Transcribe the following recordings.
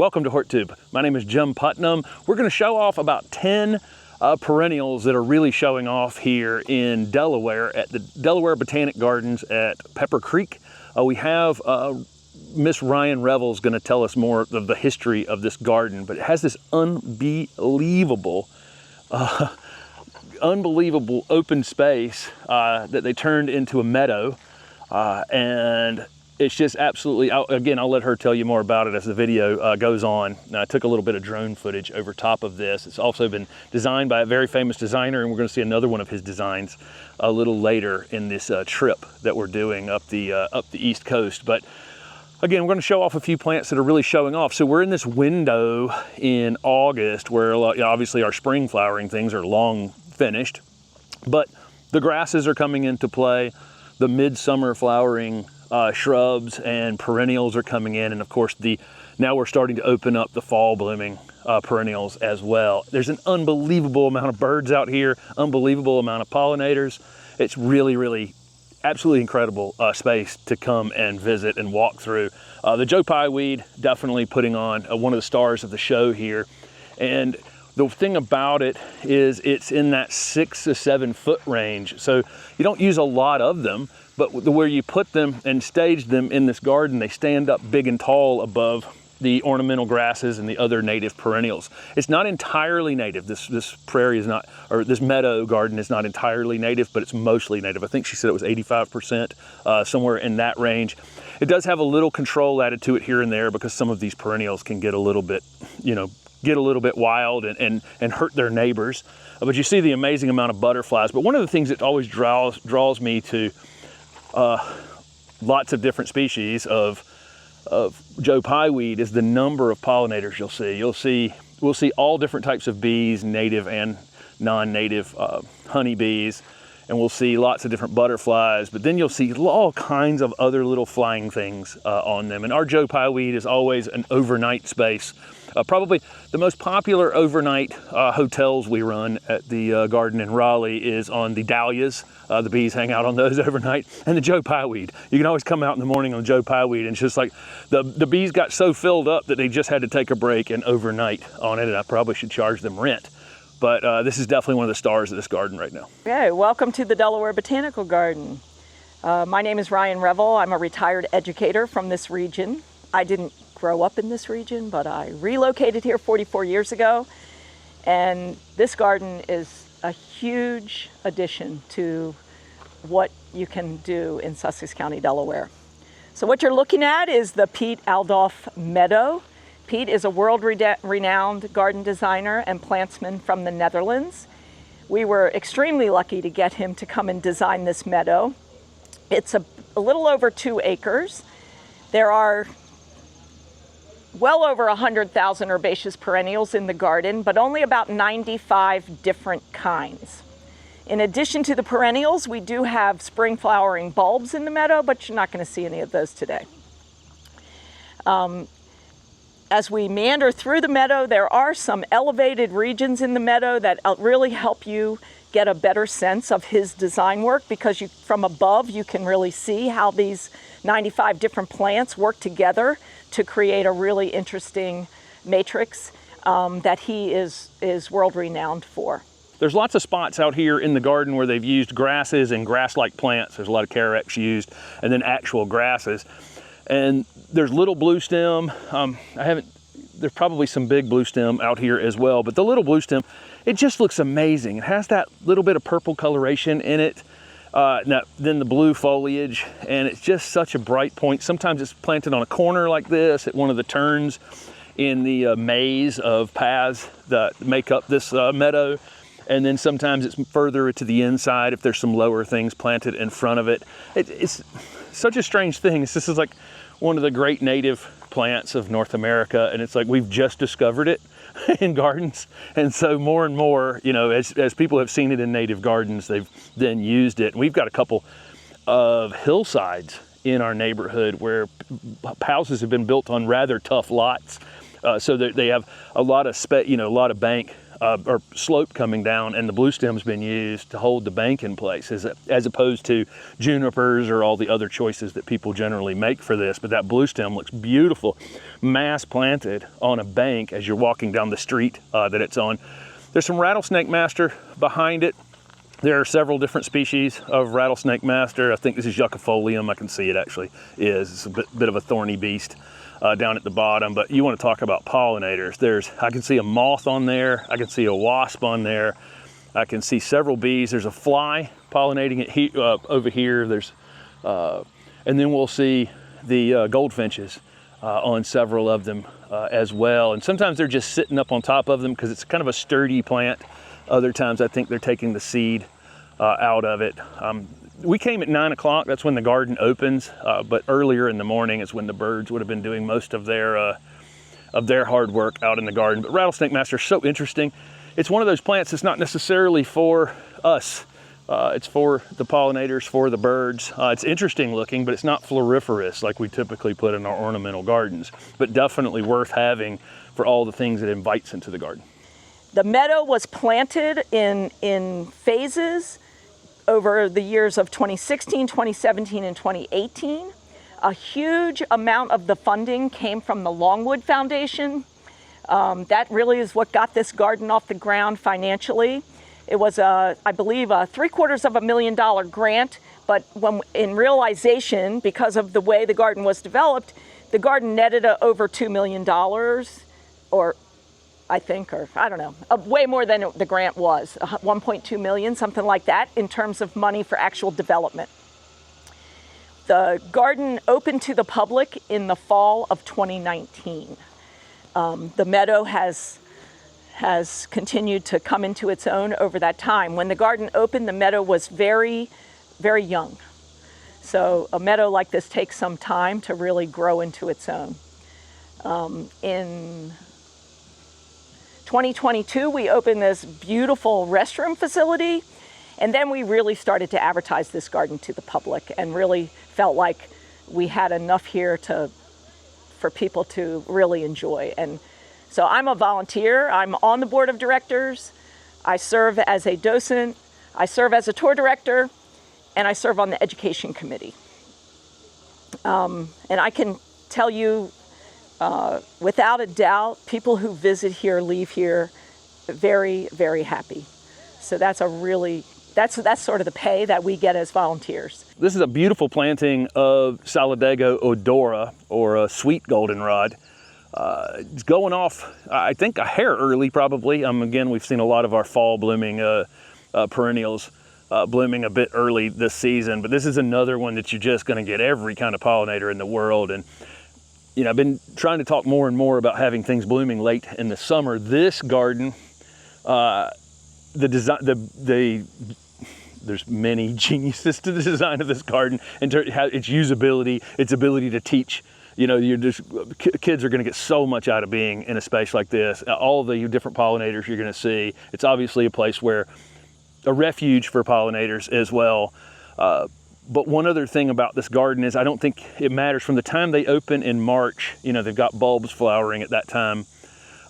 Welcome to HortTube. My name is Jim Putnam. We're going to show off about 10 perennials that are really showing off here in Delaware at the Delaware Botanic Gardens at Pepper Creek. We have Miss Ryan Revel's going to tell us more of the history of this garden, but it has this unbelievable open space that they turned into a meadow, and it's just absolutely, again, I'll let her tell you more about it as the video goes on. Now, I took a little bit of drone footage over top of this. It's also been designed by a very famous designer, and we're going to see another one of his designs a little later in this trip that we're doing up the East Coast. But again, we're going to show off a few plants that are really showing off. So we're in this window in August where obviously our spring flowering things are long finished, but the grasses are coming into play. The midsummer flowering shrubs and perennials are coming in, and of course now we're starting to open up the fall blooming perennials as well. There's an unbelievable amount of birds out here, unbelievable amount of pollinators. It's really absolutely incredible space to come and visit and walk through. The Joe Pye weed definitely putting on one of the stars of the show here, and the thing about it is it's in that 6 to 7 foot range, so you don't use a lot of them, but where you put them and stage them in this garden, they stand up big and tall above the ornamental grasses and the other native perennials. It's not entirely native. This prairie is not, or this meadow garden is not entirely native, but it's mostly native. I think she said it was 85%, somewhere in that range. It does have a little control added to it here and there because some of these perennials can get a little bit, wild and hurt their neighbors. But you see the amazing amount of butterflies. But one of the things that always draws me to lots of different species of Joe Pye weed is the number of pollinators you'll see. We'll see all different types of bees, native and non-native honeybees, and we'll see lots of different butterflies, but then you'll see all kinds of other little flying things on them. And our Joe Pye weed is always an overnight space. Probably the most popular overnight hotels we run at the garden in Raleigh is on the dahlias. The bees hang out on those overnight, and the Joe Pye weed. You can always come out in the morning on Joe Pye weed, and it's just like the bees got so filled up that they just had to take a break and overnight on it, and I probably should charge them rent. But this is definitely one of the stars of this garden right now. Okay, welcome to the Delaware Botanical Garden. My name is Ryan Revel. I'm a retired educator from this region. I didn't grow up in this region, but I relocated here 44 years ago. And this garden is a huge addition to what you can do in Sussex County, Delaware. So what you're looking at is the Oudolf Meadow. Pete is a world-renowned garden designer and plantsman from the Netherlands. We were extremely lucky to get him to come and design this meadow. It's a little over 2 acres. There are well over 100,000 herbaceous perennials in the garden, but only about 95 different kinds. In addition to the perennials, we do have spring flowering bulbs in the meadow, but you're not going to see any of those today. As we meander through the meadow, there are some elevated regions in the meadow that really help you get a better sense of his design work, because from above you can really see how these 95 different plants work together to create a really interesting matrix that he is world-renowned for. There's lots of spots out here in the garden where they've used grasses and grass-like plants. There's a lot of carex used, and then actual grasses. And there's little blue stem. There's probably some big blue stem out here as well, but the little blue stem, it just looks amazing. It has that little bit of purple coloration in it, then the blue foliage, and it's just such a bright point. Sometimes it's planted on a corner like this at one of the turns in the maze of paths that make up this meadow. And then sometimes it's further to the inside if there's some lower things planted in front of it. It's such a strange thing. This is like one of the great native plants of North America, and it's like we've just discovered it in gardens. And so more and more, as people have seen it in native gardens, they've then used it. And we've got a couple of hillsides in our neighborhood where houses have been built on rather tough lots, so that they have a lot of bank or slope coming down, and the blue stem's been used to hold the bank in place as opposed to junipers or all the other choices that people generally make for this. But that blue stem looks beautiful, mass planted on a bank as you're walking down the street that it's on. There's some rattlesnake master behind it. There are several different species of rattlesnake master. I think this is Yuccifolium. I can see it actually is. It's a bit of a thorny beast down at the bottom. But you want to talk about pollinators. I can see a moth on there. I can see a wasp on there. I can see several bees. There's a fly pollinating it over here. And then we'll see the goldfinches on several of them as well. And sometimes they're just sitting up on top of them because it's kind of a sturdy plant. Other times I think they're taking the seed out of it. We came at 9 o'clock, that's when the garden opens, but earlier in the morning is when the birds would have been doing most of their hard work out in the garden. But rattlesnake master is so interesting. It's one of those plants that's not necessarily for us. It's for the pollinators, for the birds. It's interesting looking, but it's not floriferous like we typically put in our ornamental gardens, but definitely worth having for all the things it invites into the garden. The meadow was planted in phases over the years of 2016, 2017, and 2018. A huge amount of the funding came from the Longwood Foundation. That really is what got this garden off the ground financially. It was, I believe, a $750,000 grant, but in realization, because of the way the garden was developed, the garden netted over $2 million, or I think, or I don't know, way more than the grant was, 1.2 million, something like that, in terms of money for actual development. The garden opened to the public in the fall of 2019. The meadow has continued to come into its own over that time. When the garden opened, the meadow was very, very young. So a meadow like this takes some time to really grow into its own. In 2022, we opened this beautiful restroom facility, and then we really started to advertise this garden to the public and really felt like we had enough here for people to really enjoy. And so I'm a volunteer. I'm on the board of directors. I serve as a docent. I serve as a tour director, and I serve on the education committee. And I can tell you, without a doubt, people who visit here leave here very, very happy. So that's sort of the pay that we get as volunteers. This is a beautiful planting of Solidago odora, or a sweet goldenrod. It's going off, I think, a hair early probably. Again, we've seen a lot of our fall blooming perennials blooming a bit early this season, but this is another one that you're just going to get every kind of pollinator in the world. And you know, I've been trying to talk more and more about having things blooming late in the summer. This garden, there's many geniuses to the design of this garden, and its usability, its ability to teach. You know, kids are going to get so much out of being in a space like this. All the different pollinators you're going to see. It's obviously a place where a refuge for pollinators as well. But one other thing about this garden is I don't think it matters from the time they open in March. You know, they've got bulbs flowering at that time.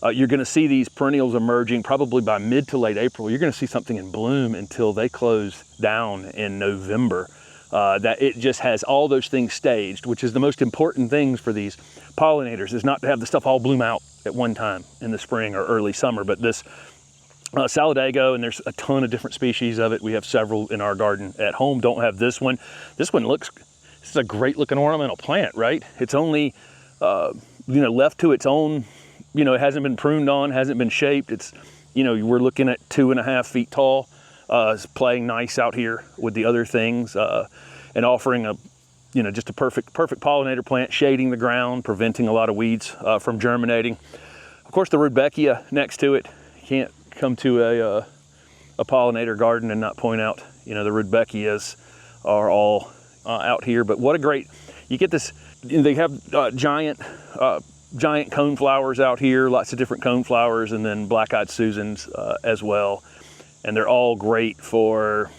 You're going to see these perennials emerging probably by mid to late April. You're going to see something in bloom until they close down in November. That it just has all those things staged, which is the most important things for these pollinators, is not to have the stuff all bloom out at one time in the spring or early summer. But this Solidago, and there's a ton of different species of it. We have several in our garden at home. Don't have this one. This one this is a great looking ornamental plant, right? It's only, left to its own, it hasn't been pruned on, hasn't been shaped. It's, we're looking at 2.5 feet tall. It's playing nice out here with the other things, and offering just a perfect pollinator plant, shading the ground, preventing a lot of weeds from germinating. Of course, the Rudbeckia next to it. You can't come to a pollinator garden and not point out, the Rudbeckias are all out here. But what a great, you get this, they have giant cone flowers out here, lots of different cone flowers, and then black-eyed Susans as well. And they're all great for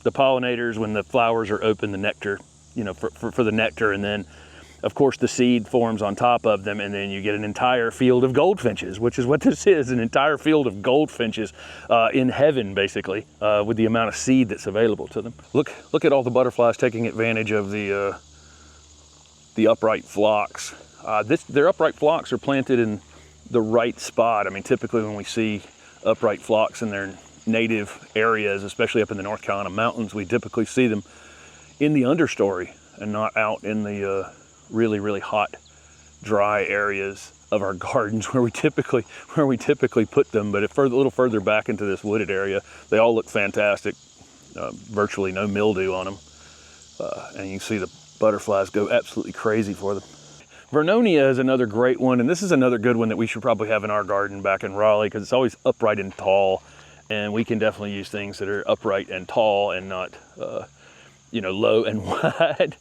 the pollinators when the flowers are open, the nectar, for the nectar. And then of course, the seed forms on top of them, and then you get an entire field of goldfinches, which is what this is, an entire field of goldfinches in heaven, basically, with the amount of seed that's available to them. Look at all the butterflies taking advantage of the upright phlox. Their upright phlox are planted in the right spot. I mean, typically when we see upright phlox in their native areas, especially up in the North Carolina mountains, we typically see them in the understory and not out in the really, really hot, dry areas of our gardens where we typically put them. But a little further back into this wooded area, they all look fantastic. Virtually no mildew on them, and you can see the butterflies go absolutely crazy for them. Vernonia is another great one, and this is another good one that we should probably have in our garden back in Raleigh, because it's always upright and tall, and we can definitely use things that are upright and tall and not low and wide,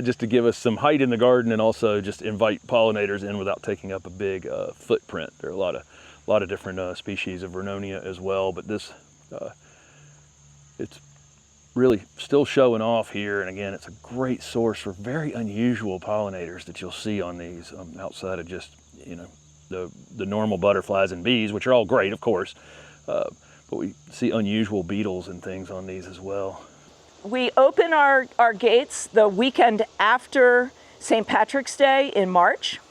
just to give us some height in the garden and also just invite pollinators in without taking up a big footprint. There are a lot of different species of Vernonia as well, but this it's really still showing off here. And again, it's a great source for very unusual pollinators that you'll see on these outside of just the normal butterflies and bees, which are all great, of course, but we see unusual beetles and things on these as well. We open our gates the weekend after St. Patrick's Day in March.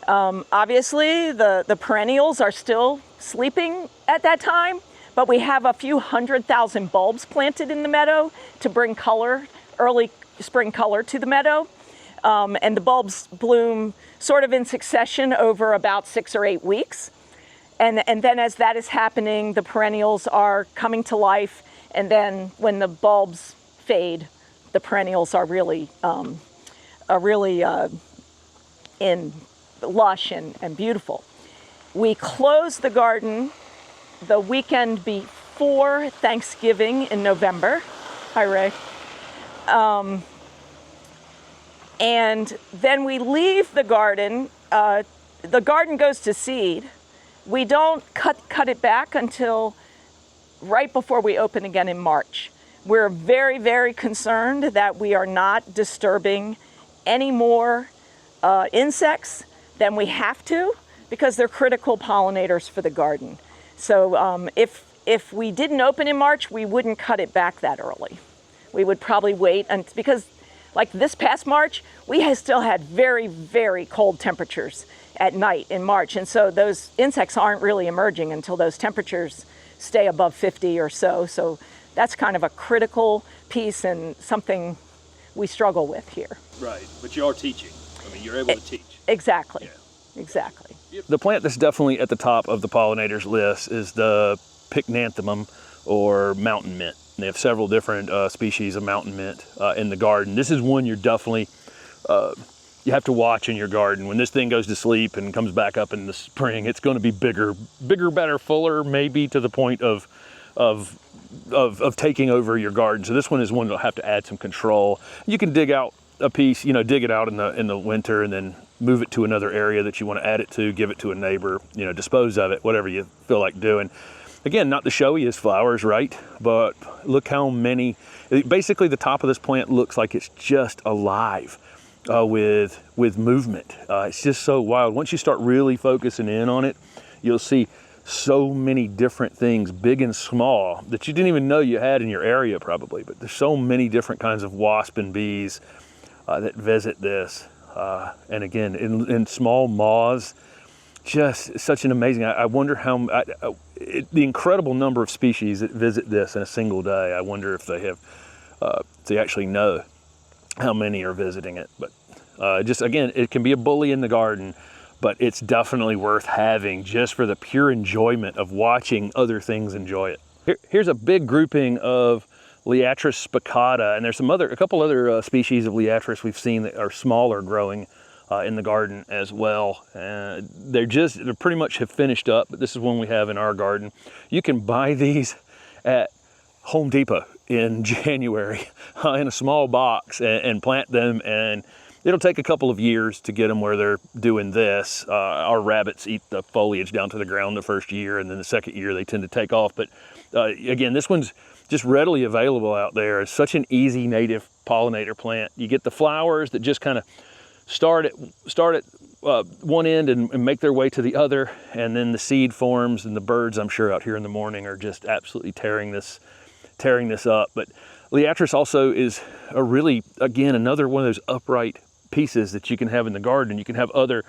Obviously, the perennials are still sleeping at that time, but we have a few 100,000 bulbs planted in the meadow to bring color, early spring color to the meadow. And the bulbs bloom sort of in succession over about 6 or 8 weeks. And then as that is happening, the perennials are coming to life. And then when the bulbs fade, the perennials are really in lush and beautiful. We close the garden the weekend before Thanksgiving in November. Hi, Ray. And then we leave the garden. The garden goes to seed. We don't cut it back until right before we open again in March. We're very, very concerned that we are not disturbing any more insects than we have to, because they're critical pollinators for the garden. So if we didn't open in March, we wouldn't cut it back that early. We would probably wait, because like this past March, we still had very, very cold temperatures at night in March. And so those insects aren't really emerging until those temperatures stay above 50 or so. So that's kind of a critical piece and something we struggle with here. Right, but you are teaching. I mean, you're able to teach. Exactly, yeah. Exactly. The plant that's definitely at the top of the pollinators list is the pycnanthemum, or mountain mint. They have several different species of mountain mint in the garden. This is one you're definitely, you have to watch in your garden. When this thing goes to sleep and comes back up in the spring, it's going to be bigger, better, fuller, maybe to the point of taking over your garden. So this one is one that'll have to add some control. You can dig out a piece, dig it out in the winter and then move it to another area that you want to add it to, give it to a neighbor, dispose of it, whatever you feel like doing. Again, not the showiest flowers, right? But look how many, basically the top of this plant looks like it's just alive with movement. It's just so wild. Once you start really focusing in on it, you'll see so many different things, big and small, that you didn't even know you had in your area probably, but there's so many different kinds of wasp and bees that visit this. And again, in small moths, just such an amazing, I wonder how, the incredible number of species that visit this in a single day. I wonder if they have, if they actually know how many are visiting it. But just again, it can be a bully in the garden, but it's definitely worth having just for the pure enjoyment of watching other things enjoy it. Here's a big grouping of Liatris spicata, and there's a couple other species of Liatris we've seen that are smaller growing in the garden as well. They're pretty much have finished up, but this is one we have in our garden. You can buy these at Home Depot in January in a small box and plant them, and it'll take a couple of years to get them where they're doing this. Our rabbits eat the foliage down to the ground the first year, and then the second year they tend to take off. But again, this one's just readily available out there. It's such an easy native pollinator plant. You get the flowers that just kind of start at one end and make their way to the other, and then the seed forms, and the birds, I'm sure, out here in the morning are just absolutely tearing this up. But Liatris also is a really, again, another one of those upright pieces that you can have in the garden. You can have other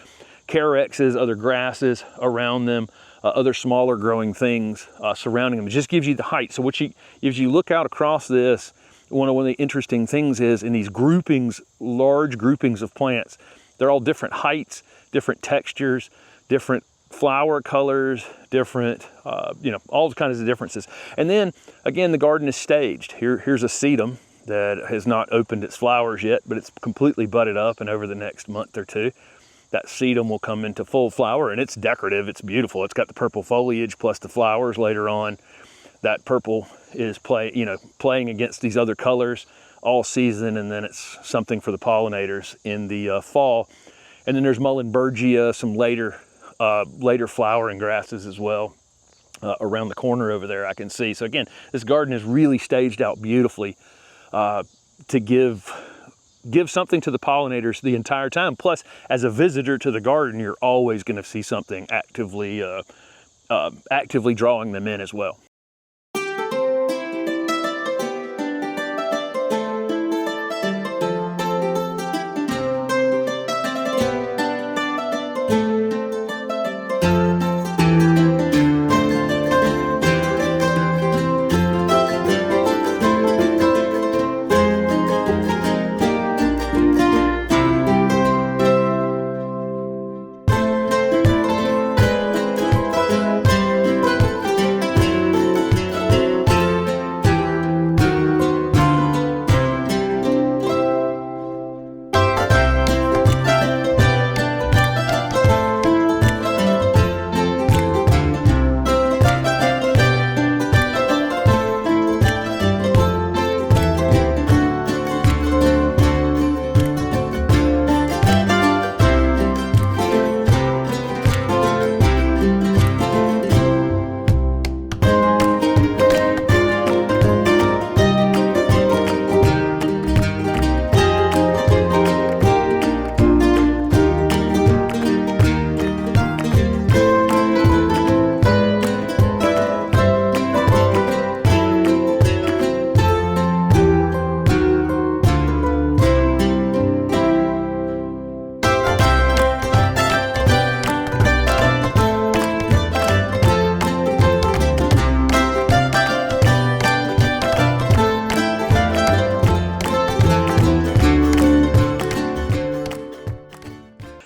carexes, other grasses around them, other smaller growing things surrounding them. It just gives you the height. So if you look out across this, one of the interesting things is in these groupings, large groupings of plants, they're all different heights, different textures, different flower colors, different, all kinds of differences. And then again, the garden is staged. Here's a sedum that has not opened its flowers yet, but it's completely budded up, and over the next month or two, that sedum will come into full flower, and it's decorative, it's beautiful. It's got the purple foliage plus the flowers later on. That purple is playing against these other colors all season, and then it's something for the pollinators in the fall. And then there's Mullenbergia, some later flowering grasses as well around the corner over there I can see. So again, this garden is really staged out beautifully to give something to the pollinators the entire time. Plus, as a visitor to the garden, you're always going to see something actively drawing them in as well.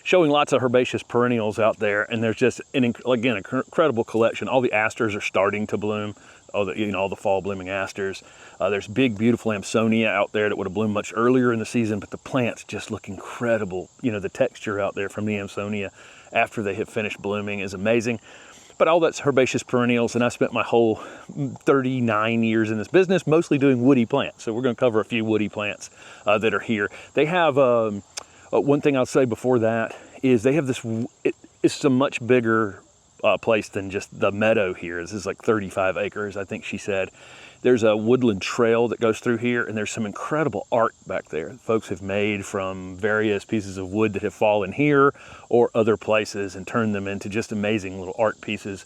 Showing lots of herbaceous perennials out there, and there's just an incredible collection. All the asters are starting to bloom, all the fall blooming asters. There's big, beautiful Amsonia out there that would have bloomed much earlier in the season, but the plants just look incredible. The texture out there from the Amsonia after they have finished blooming is amazing. But all that's herbaceous perennials, and I spent my whole 39 years in this business mostly doing woody plants. So we're going to cover a few woody plants that are here. They have one thing I'll say before that is they have this, it's a much bigger place than just the meadow here. This is like 35 acres, I think she said. There's a woodland trail that goes through here, and there's some incredible art back there. Folks have made from various pieces of wood that have fallen here or other places and turned them into just amazing little art pieces,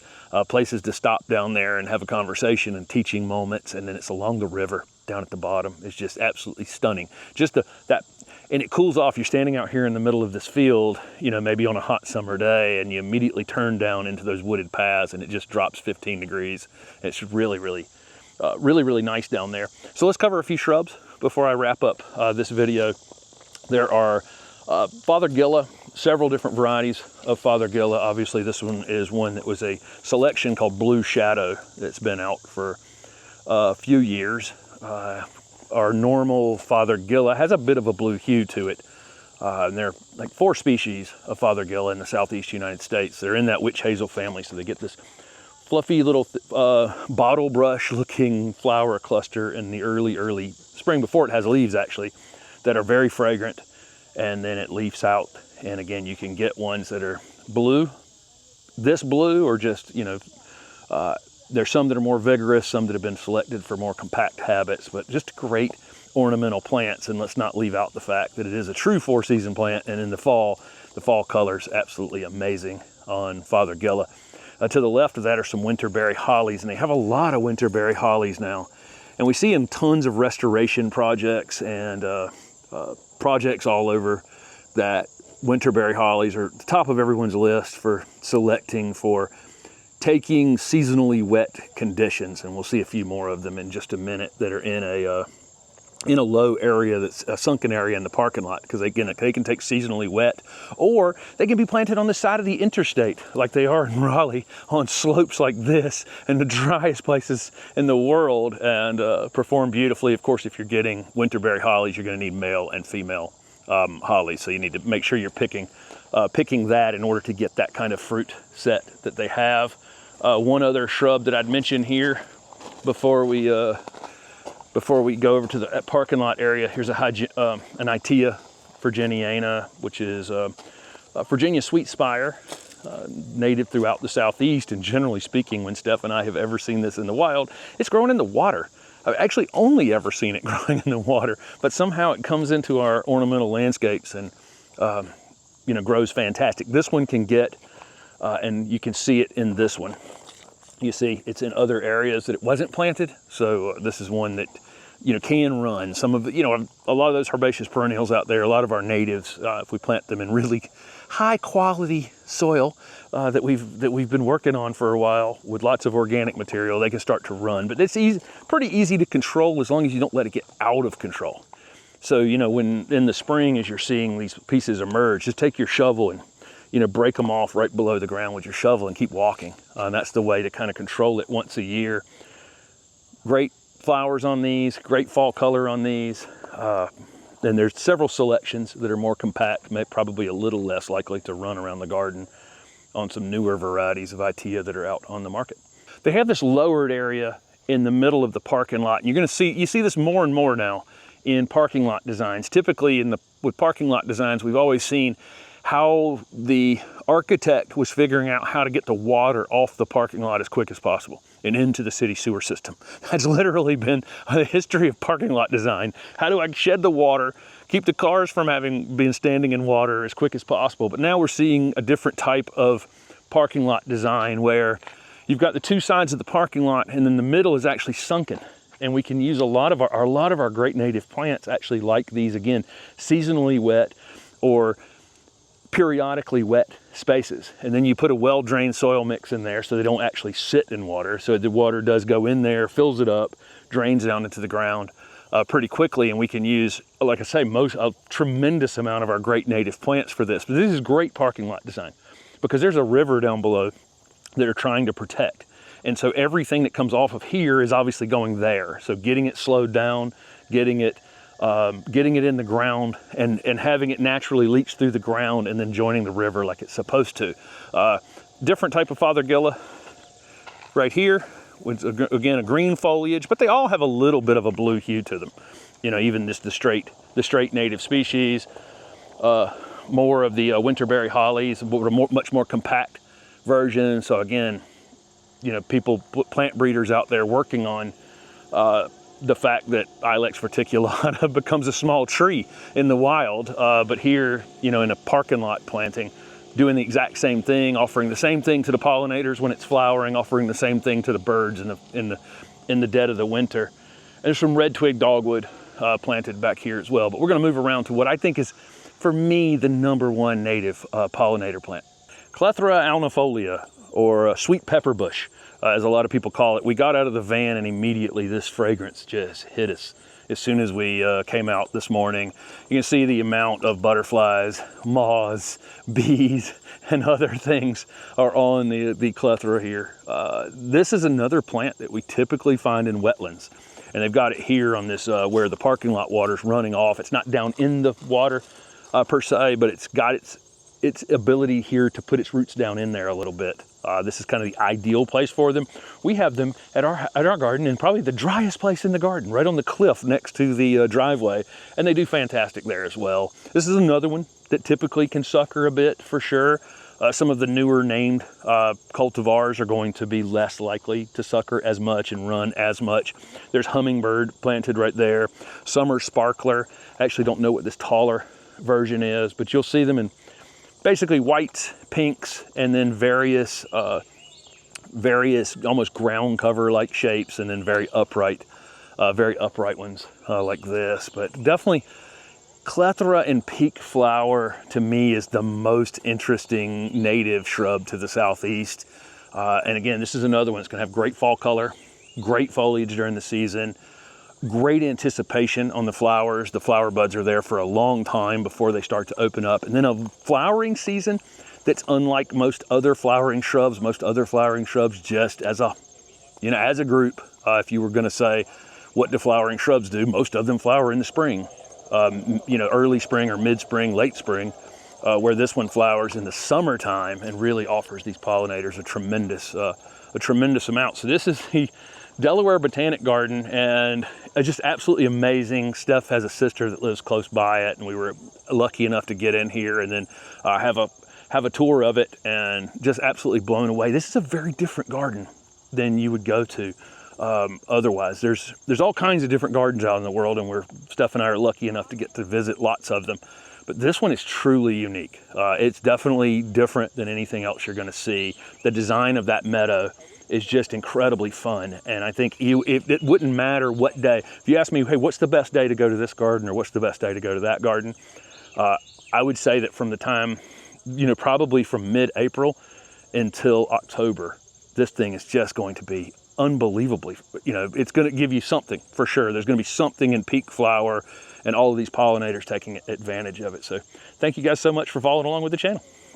places to stop down there and have a conversation and teaching moments. And then it's along the river down at the bottom. It's just absolutely stunning. Just and it cools off. You're standing out here in the middle of this field, maybe on a hot summer day, and you immediately turn down into those wooded paths, and it just drops 15 degrees. It's really, really nice down there. So let's cover a few shrubs before I wrap up this video. There are Fothergilla, several different varieties of Fothergilla. Obviously, this one is one that was a selection called Blue Shadow that's been out for a few years. Our normal Fothergilla has a bit of a blue hue to it. And there are like 4 species of Fothergilla in the southeast United States. They're in that witch hazel family, so they get this fluffy little bottle brush looking flower cluster in the early spring, before it has leaves actually, that are very fragrant, and then it leaves out. And again, you can get ones that are blue, this blue, or just, there's some that are more vigorous, some that have been selected for more compact habits, but just great ornamental plants, and let's not leave out the fact that it is a true 4-season plant, and in the fall color's absolutely amazing on Fothergilla. To the left of that are some winterberry hollies, and they have a lot of winterberry hollies now. And we see in tons of restoration projects and projects all over that winterberry hollies are at the top of everyone's list for selecting for taking seasonally wet conditions. And we'll see a few more of them in just a minute that are in a low area, that's a sunken area in the parking lot, because they can take seasonally wet, or they can be planted on the side of the interstate like they are in Raleigh on slopes like this in the driest places in the world, and perform beautifully. Of course, if you're getting winterberry hollies, you're going to need male and female hollies, so you need to make sure you're picking that in order to get that kind of fruit set that they have. One other shrub that I'd mention here before we go over to the parking lot area, here's an Itea virginiana, which is a Virginia sweet spire, native throughout the Southeast. And generally speaking, when Steph and I have ever seen this in the wild, it's growing in the water. I've actually only ever seen it growing in the water, but somehow it comes into our ornamental landscapes and grows fantastic. This one can get, and you can see it in this one. You see, it's in other areas that it wasn't planted. So this is one that, can run. Some of it, a lot of those herbaceous perennials out there, a lot of our natives, if we plant them in really high quality soil that we've been working on for a while with lots of organic material, they can start to run. But it's pretty easy to control as long as you don't let it get out of control. So, when in the spring, as you're seeing these pieces emerge, just take your shovel and break them off right below the ground with your shovel and keep walking. And that's the way to kind of control it once a year. Great flowers on these, great fall color on these. And there's several selections that are more compact, probably a little less likely to run around the garden on some newer varieties of Itea that are out on the market. They have this lowered area in the middle of the parking lot. And you see this more and more now in parking lot designs. Typically with parking lot designs, we've always seen how the architect was figuring out how to get the water off the parking lot as quick as possible and into the city sewer system. That's literally been the history of parking lot design. How do I shed the water, keep the cars from being standing in water as quick as possible? But now we're seeing a different type of parking lot design where you've got the two sides of the parking lot, and then the middle is actually sunken. And we can use a lot of our great native plants actually like these, again, seasonally wet or periodically wet spaces. And then you put a well-drained soil mix in there so they don't actually sit in water. So the water does go in there, fills it up, drains down into the ground pretty quickly. And we can use, like I say, a tremendous amount of our great native plants for this. But this is great parking lot design because there's a river down below that are trying to protect. And so everything that comes off of here is obviously going there. So getting it slowed down, getting it in the ground and having it naturally leach through the ground and then joining the river like it's supposed to. Different type of Fothergilla right here, with again a green foliage, but they all have a little bit of a blue hue to them. Even just the straight native species. More of the winterberry hollies, much more compact version. So again, plant breeders out there working on the fact that Ilex verticulata becomes a small tree in the wild, but here, in a parking lot planting, doing the exact same thing, offering the same thing to the pollinators when it's flowering, offering the same thing to the birds in the dead of the winter. And there's some red twig dogwood planted back here as well. But we're going to move around to what I think is, for me, the #1 native pollinator plant, Clethra alnifolia, or sweet pepper bush. As a lot of people call it. We got out of the van and immediately this fragrance just hit us as soon as we came out this morning. You can see the amount of butterflies, moths, bees, and other things are on the Clethra here. This is another plant that we typically find in wetlands. And they've got it here on this where the parking lot water's running off. It's not down in the water per se, but it's got its ability here to put its roots down in there a little bit. This is kind of the ideal place for them. We have them at our garden in probably the driest place in the garden, right on the cliff next to the driveway, and they do fantastic there as well. This is another one that typically can sucker a bit for sure. Some of the newer named cultivars are going to be less likely to sucker as much and run as much. There's hummingbird planted right there. Summer sparkler. I actually don't know what this taller version is, but you'll see them in basically whites, pinks, and then various almost ground cover like shapes, and then very upright ones like this. But definitely Clethra and peak flower to me is the most interesting native shrub to the southeast. And again, this is another one that's gonna have great fall color, great foliage during the season, great anticipation on the flowers. The flower buds are there for a long time before they start to open up. And then a flowering season that's unlike most other flowering shrubs. Most other flowering shrubs, just as a, as a group, if you were gonna say, what do flowering shrubs do? Most of them flower in the spring. Early spring or mid-spring, late spring, where this one flowers in the summertime and really offers these pollinators a tremendous amount. So this is the Delaware Botanic Garden, and it's just absolutely amazing. Steph has a sister that lives close by it, and we were lucky enough to get in here and then have a tour of it, and just absolutely blown away. This is a very different garden than you would go to otherwise. There's all kinds of different gardens out in the world, and Steph and I are lucky enough to get to visit lots of them. But this one is truly unique. It's definitely different than anything else you're gonna see. The design of that meadow is just incredibly fun. And I think it wouldn't matter what day. If you ask me, hey, what's the best day to go to this garden or what's the best day to go to that garden? I would say that from the time, probably from mid-April until October, this thing is just going to be unbelievably, it's going to give you something for sure. There's going to be something in peak flower and all of these pollinators taking advantage of it. So thank you guys so much for following along with the channel.